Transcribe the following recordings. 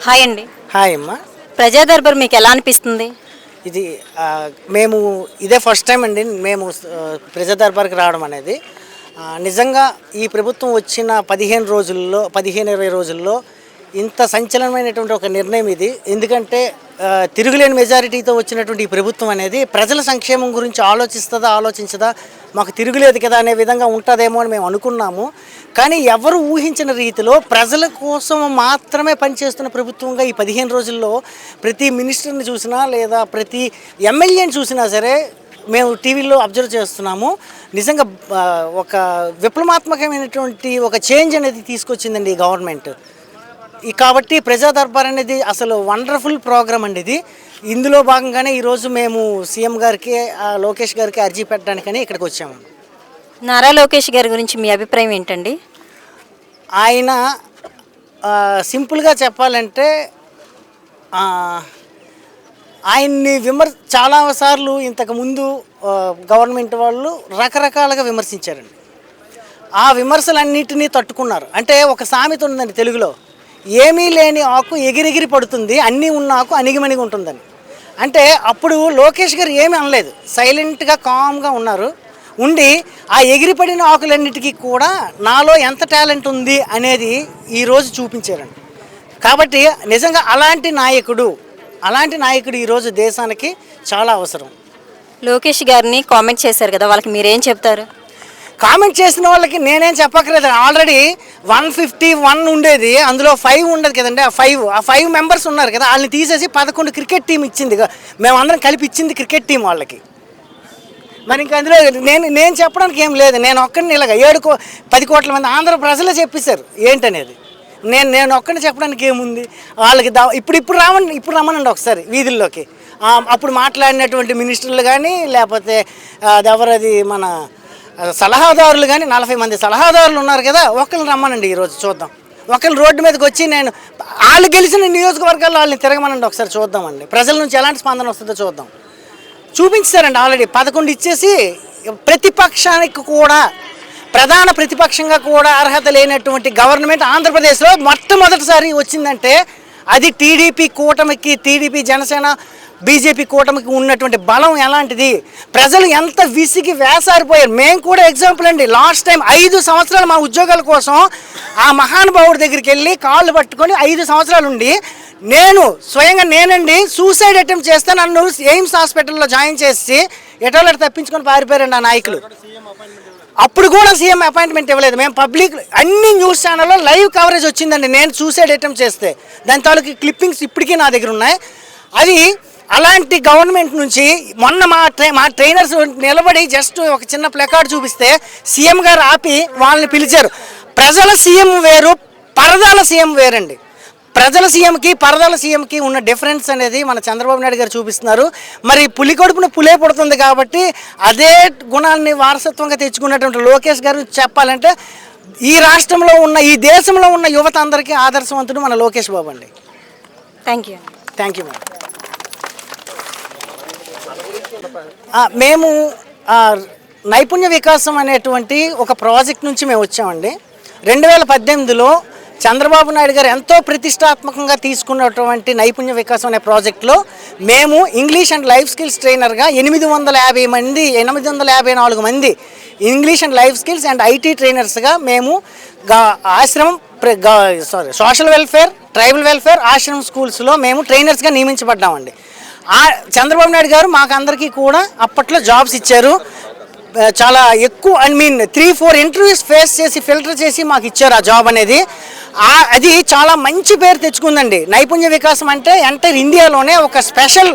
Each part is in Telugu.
హాయ్ అండి. హాయ్ అమ్మ. ప్రజా దర్బార్ మీకు ఎలా అనిపిస్తుంది? ఇది మేము ఇదే ఫస్ట్ టైం అండి మేము ప్రజా దర్బార్కి రావడం అనేది. నిజంగా ఈ ప్రభుత్వం వచ్చిన 15-20 రోజుల్లో ఇంత సంచలనమైనటువంటి ఒక నిర్ణయం ఇది. ఎందుకంటే తిరుగులేని మెజారిటీతో వచ్చినటువంటి ఈ ప్రభుత్వం అనేది ప్రజల సంక్షేమం గురించి ఆలోచించదా, మాకు తిరుగులేదు కదా అనే విధంగా ఉంటుందేమో అని మేము అనుకున్నాము. కానీ ఎవరు ఊహించిన రీతిలో ప్రజల కోసం మాత్రమే పనిచేస్తున్న ప్రభుత్వంగా ఈ 15 రోజుల్లో ప్రతి మినిస్టర్ని చూసినా లేదా ప్రతి ఎమ్మెల్యేని చూసినా సరే మేము టీవీలో అబ్జర్వ్ చేస్తున్నాము. నిజంగా ఒక విప్లవాత్మకమైనటువంటి ఒక చేంజ్ అనేది తీసుకొచ్చిందండి ఈ గవర్నమెంట్. కాబట్టి ప్రజా దర్బార్ అనేది అసలు వండర్ఫుల్ ప్రోగ్రామ్ అండి ఇది. ఇందులో భాగంగానే ఈరోజు మేము సీఎం గారికి లోకేష్ గారికి అర్జీ పెట్టడానికని ఇక్కడికి వచ్చాము. నారా లోకేష్ గారి గురించి మీ అభిప్రాయం ఏంటండి? ఆయన సింపుల్గా చెప్పాలంటే ఆయన్ని చాలాసార్లు ఇంతకుముందు గవర్నమెంట్ వాళ్ళు రకరకాలుగా విమర్శించారండి. ఆ విమర్శలన్నిటినీ తట్టుకున్నారు. అంటే ఒక సామెత ఉందండి తెలుగులో, ఏమీ లేని ఆకు ఎగిరెగిరి పడుతుంది, అన్నీ ఉన్న ఆకు అణిగిమణిగి ఉంటుందని. అంటే అప్పుడు లోకేష్ గారు ఏమీ అనలేదు, సైలెంట్గా కామ్గా ఉండి ఆ ఎగిరిపడిన ఆకులన్నిటికీ కూడా నాలో ఎంత టాలెంట్ ఉంది అనేది ఈరోజు చూపించారండి. కాబట్టి నిజంగా అలాంటి నాయకుడు ఈరోజు దేశానికి చాలా అవసరం. లోకేష్ గారిని కామెంట్ చేశారు కదా, వాళ్ళకి మీరేం చెప్తారు? కామెంట్ చేసిన వాళ్ళకి నేనేం చెప్పక్కర్లేదు. ఆల్రెడీ 151 ఉండేది, అందులో 5 ఉండదు కదండి. ఆ 5 మెంబర్స్ ఉన్నారు కదా, వాళ్ళని తీసేసి 11 క్రికెట్ టీం ఇచ్చింది. మేమందరం కలిపి ఇచ్చింది క్రికెట్ టీం వాళ్ళకి. మరి ఇంకా అందులో నేను చెప్పడానికి ఏం లేదు. నేను ఒక్కడిని ఇలాగ 10 కోట్ల మంది ఆంధ్ర ప్రజలే చెప్పేశారు ఏంటనేది. నేను ఒక్కడిని చెప్పడానికి ఏముంది. వాళ్ళకి ఇప్పుడు రమ్మనండి ఒకసారి వీధుల్లోకి. అప్పుడు మాట్లాడినటువంటి మినిస్టర్లు కానీ లేకపోతే ఎవరది మన సలహాదారులు కానీ 40 మంది సలహాదారులు ఉన్నారు కదా, ఒకరిని రమ్మనండి ఈరోజు చూద్దాం. ఒకరిని రోడ్డు మీదకి వచ్చి వాళ్ళు గెలిచిన నియోజకవర్గాల్లో వాళ్ళని తిరగమనండి, ఒకసారి చూద్దామండి ప్రజల నుంచి ఎలాంటి స్పందన వస్తుందో చూద్దాం. చూపించారండి ఆల్రెడీ 11 ఇచ్చేసి. ప్రతిపక్షానికి కూడా ప్రధాన ప్రతిపక్షంగా కూడా అర్హత లేనటువంటి గవర్నమెంట్ ఆంధ్రప్రదేశ్లో మొట్టమొదటిసారి వచ్చిందంటే అది టీడీపీ జనసేన బీజేపీ కూటమికి ఉన్నటువంటి బలం ఎలాంటిది, ప్రజలు ఎంత విసిగి వేసారిపోయారు. మేము కూడా ఎగ్జాంపుల్ అండి. లాస్ట్ టైం 5 సంవత్సరాలు మా ఉద్యోగాల కోసం ఆ మహానుభావుడి దగ్గరికి వెళ్ళి కాళ్ళు పట్టుకొని 5 సంవత్సరాలు ఉండి నేనండి సూసైడ్ అటెంప్ట్ చేస్తే నన్ను ఎయిమ్స్ హాస్పిటల్లో జాయిన్ చేసి ఎటోలెట్ తప్పించుకొని పారిపోయారండి ఆ నాయకులు. అప్పుడు కూడా సీఎం అపాయింట్మెంట్ ఇవ్వలేదు. మేము పబ్లిక్ అన్ని న్యూస్ ఛానల్లో లైవ్ కవరేజ్ వచ్చిందండి నేను సూసైడ్ అటెంప్ట్ చేస్తే. దాని తాలూకు క్లిప్పింగ్స్ ఇప్పటికీ నా దగ్గర ఉన్నాయి. అది అలాంటి గవర్నమెంట్ నుంచి మొన్న మా ట్రైనర్స్ నిలబడి జస్ట్ ఒక చిన్న ప్లకార్డ్ చూపిస్తే సీఎం గారు ఆపి వాళ్ళని పిలిచారు. ప్రజల సీఎం వేరు, పరదాల సీఎం వేరండి. ప్రజల సీఎంకి పరదాల సీఎంకి ఉన్న డిఫరెన్స్ అనేది మన చంద్రబాబు నాయుడు గారు చూపిస్తున్నారు. మరి పులి కడుపున పులే పుడుతుంది కాబట్టి అదే గుణాన్ని వారసత్వంగా తెచ్చుకున్నటువంటి లోకేష్ గారు చెప్పాలంటే ఈ రాష్ట్రంలో ఉన్న ఈ దేశంలో ఉన్న యువత అందరికీ ఆదర్శవంతుడు మన లోకేష్ బాబు అండి. Thank you madam. మేము నైపుణ్య వికాసం అనేటువంటి ఒక ప్రాజెక్ట్ నుంచి మేము వచ్చామండి. 2018లో చంద్రబాబు నాయుడు గారు ఎంతో ప్రతిష్టాత్మకంగా తీసుకున్నటువంటి నైపుణ్య వికాసం అనే ప్రాజెక్టులో మేము ఇంగ్లీష్ అండ్ లైఫ్ స్కిల్స్ ట్రైనర్గా 854 మంది English and life skills and IT ట్రైనర్స్గా మేము సోషల్ వెల్ఫేర్, ట్రైబల్ వెల్ఫేర్, ఆశ్రమం స్కూల్స్లో మేము ట్రైనర్స్గా నియమించబడ్డామండి. చంద్రబాబు నాయుడు గారు మాకందరికీ కూడా అప్పట్లో జాబ్స్ ఇచ్చారు. చాలా ఎక్కువ 3-4 ఇంటర్వ్యూస్ ఫేస్ చేసి ఫిల్టర్ చేసి మాకు ఇచ్చారు ఆ జాబ్ అనేది. అది చాలా మంచి పేరు తెచ్చుకుందండి. నైపుణ్య వికాసం అంటే ఎంటైర్ ఇండియాలోనే ఒక స్పెషల్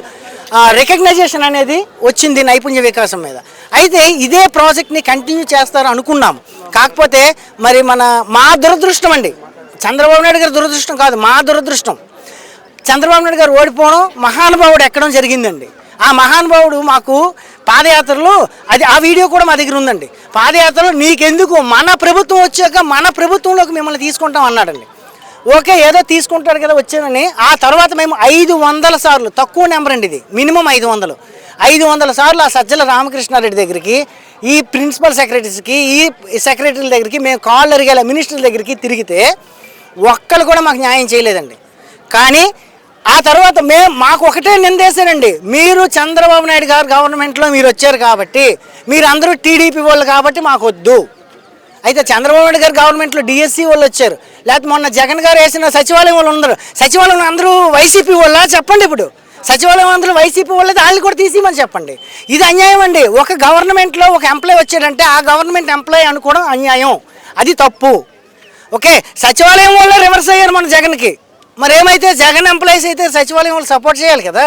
రికగ్నైజేషన్ అనేది వచ్చింది నైపుణ్య వికాసం మీద. అయితే ఇదే ప్రాజెక్ట్ని కంటిన్యూ చేస్తారు అనుకున్నాం. కాకపోతే మరి మా దురదృష్టం అండి, చంద్రబాబు నాయుడు గారి దురదృష్టం కాదు, మా దురదృష్టం. చంద్రబాబు నాయుడు గారు ఓడిపోవడం, మహానుభావుడు ఎక్కడం జరిగిందండి. ఆ మహానుభావుడు మాకు పాదయాత్రలో ఆ వీడియో కూడా మా దగ్గర ఉందండి. పాదయాత్రలో నీకెందుకు, మన ప్రభుత్వం వచ్చాక మన ప్రభుత్వంలోకి మిమ్మల్ని తీసుకుంటాం అన్నాడండి. ఓకే, ఏదో తీసుకుంటాడు కదా వచ్చానని. ఆ తర్వాత మేము 500 సార్లు, తక్కువ నెంబర్ అండి ఇది, మినిమం 500 సార్లు ఆ సజ్జల రామకృష్ణారెడ్డి దగ్గరికి, ఈ ప్రిన్సిపల్ సెక్రటరీస్కి, ఈ సెక్రటరీల దగ్గరికి మేము కాళ్ళు అరిగేలా మినిస్టర్ల దగ్గరికి తిరిగితే ఒక్కళ్ళు కూడా మాకు న్యాయం చేయలేదండి. కానీ ఆ తర్వాత మాకు ఒకటే నిందేశారండి, మీరు చంద్రబాబు నాయుడు గారు గవర్నమెంట్లో మీరు వచ్చారు కాబట్టి, మీరు అందరూ టీడీపీ వాళ్ళు కాబట్టి మాకు వద్దు. అయితే చంద్రబాబు నాయుడు గారు గవర్నమెంట్లో డిఎస్సి వాళ్ళు వచ్చారు, లేకపోతే మొన్న జగన్ గారు వేసిన సచివాలయం వాళ్ళు ఉన్నారు. సచివాలయం అందరూ వైసీపీ వాళ్ళ చెప్పండి. ఇప్పుడు సచివాలయం అందరూ వైసీపీ వాళ్ళది, వాళ్ళని కూడా తీసిమని చెప్పండి. ఇది అన్యాయం అండి. ఒక గవర్నమెంట్లో ఒక ఎంప్లాయ్ వచ్చాడంటే ఆ గవర్నమెంట్ ఎంప్లాయ్ అనుకోవడం అన్యాయం, అది తప్పు. ఓకే, సచివాలయం వాళ్ళు రివర్స్ అయ్యారు మన జగన్కి. మరి ఏమైతే జగన్ ఎంప్లాయీస్ అయితే సచివాలయం వాళ్ళు సపోర్ట్ చేయాలి కదా,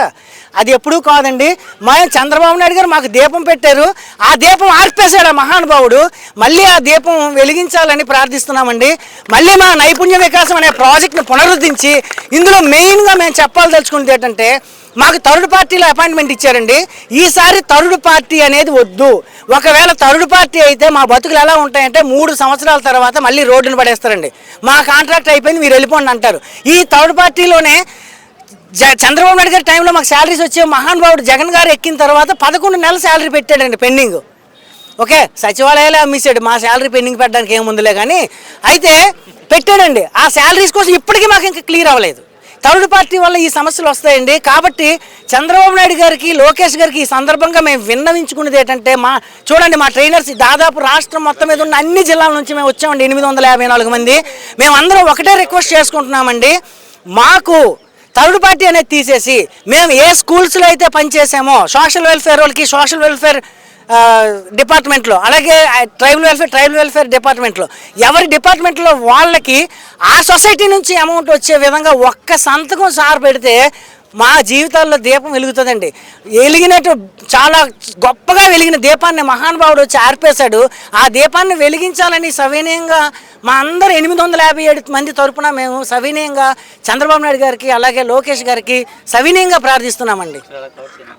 అది ఎప్పుడూ కాదండి. చంద్రబాబు నాయుడు గారు మాకు దీపం పెట్టారు, ఆ దీపం ఆర్పేశాడు ఆ మహానుభావుడు. మళ్ళీ ఆ దీపం వెలిగించాలని ప్రార్థిస్తున్నామండి. మళ్ళీ మా నైపుణ్య వికాసం అనే ప్రాజెక్ట్ని పునరుద్ధరించి, ఇందులో మెయిన్గా మేము చెప్పాల్దలుచుకున్నది ఏంటంటే, మాకు థర్డ్ పార్టీలో అపాయింట్మెంట్ ఇచ్చారండి. ఈసారి థర్డ్ పార్టీ అనేది వద్దు. ఒకవేళ థర్డ్ పార్టీ అయితే మా బతుకులు ఎలా ఉంటాయంటే 3 సంవత్సరాల తర్వాత మళ్ళీ రోడ్డును పడేస్తారండి. మా కాంట్రాక్ట్ అయిపోయింది, మీరు వెళ్ళిపోండి అంటారు. ఈ థర్డ్ పార్టీలోనే చంద్రబాబు నాయుడు గారి టైంలో మాకు శాలరీస్ వచ్చే మహానుభావుడు జగన్ గారు ఎక్కిన తర్వాత 11 నెలల శాలరీ పెట్టాడండి పెండింగ్. ఓకే, సచివాలయాలే అమ్మేసాడు, మా శాలరీ పెండింగ్ పెట్టడానికి ఏముందిలే కానీ. అయితే పెట్టాడండి, ఆ శాలరీస్ కోసం ఇప్పటికీ మాకు ఇంకా క్లియర్ అవ్వలేదు. థర్డ్ పార్టీ వల్ల ఈ సమస్యలు వస్తాయండి. కాబట్టి చంద్రబాబు నాయుడు గారికి, లోకేష్ గారికి ఈ సందర్భంగా మేము విన్నవించుకునేది ఏంటంటే, చూడండి మా ట్రైనర్స్ దాదాపు రాష్ట్రం మొత్తం మీద ఉన్న అన్ని జిల్లాల నుంచి మేము వచ్చామండి, 854 మంది. మేమందరం ఒకటే రిక్వెస్ట్ చేసుకుంటున్నామండి, మాకు థర్డ్ పార్టీ అనేది తీసేసి మేము ఏ స్కూల్స్లో అయితే పనిచేసామో సోషల్ వెల్ఫేర్ వాళ్ళకి సోషల్ వెల్ఫేర్ డిపార్ట్మెంట్లో, అలాగే ట్రైబల్ వెల్ఫేర్ డిపార్ట్మెంట్లో, ఎవరి డిపార్ట్మెంట్లో వాళ్ళకి ఆ సొసైటీ నుంచి అమౌంట్ వచ్చే విధంగా ఒక్క సంతకం సార్ పెడితే మా జీవితాల్లో దీపం వెలుగుతుందండి. వెలిగినట్టు చాలా గొప్పగా వెలిగిన దీపాన్ని మహానుభావుడు వచ్చి ఆర్పేశాడు. ఆ దీపాన్ని వెలిగించాలని సవినయంగా మా అందరూ 857 మంది తరపున మేము సవినయంగా చంద్రబాబు నాయుడు గారికి, అలాగే లోకేష్ గారికి సవినయంగా ప్రార్థిస్తున్నామండి.